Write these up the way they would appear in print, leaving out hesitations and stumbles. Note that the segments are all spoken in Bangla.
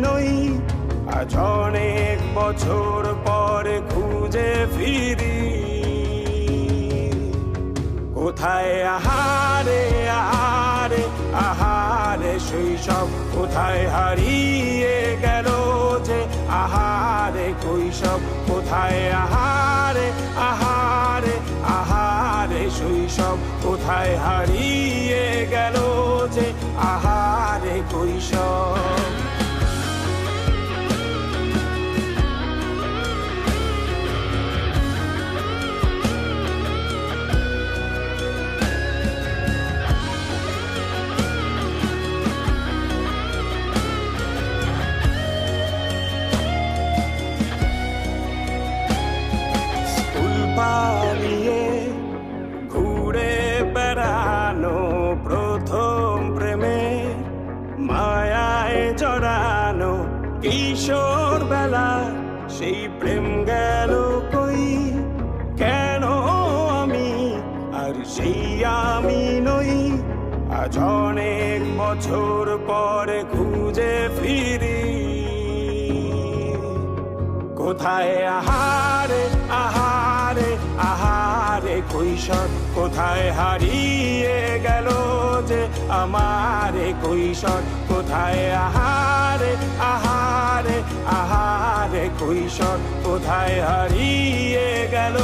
নই আজ অনেক বছর পরে খুঁজে ফিরি কোথায় আহারে আহারে আহারে শৈশব কোথায় হারিয়ে গেল যে আহারে কৈশব কোথায় আহারে আহারে আহারে শৈশব কোথায় হারিয়ে গেল যে আহারে কৈশব পালিয়ে ঘুরে বেড়ানো প্রথম প্রেমে মায়ায় জড়ানো কিশোর বেলা সেই প্রেম গেল কই কেন আমি আর সেই আমি নই আজ অনেক বছর পরে খুঁজে ফিরি কোথায় আহারে আহারে আহারে কৈশোর কোথায় হারিয়ে গেল যে আমারে কৈশোর কোথায় আহারে আহারে আহারে কৈশোর কোথায় হারিয়ে গেল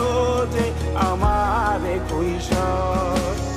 যে আমারে কৈশোর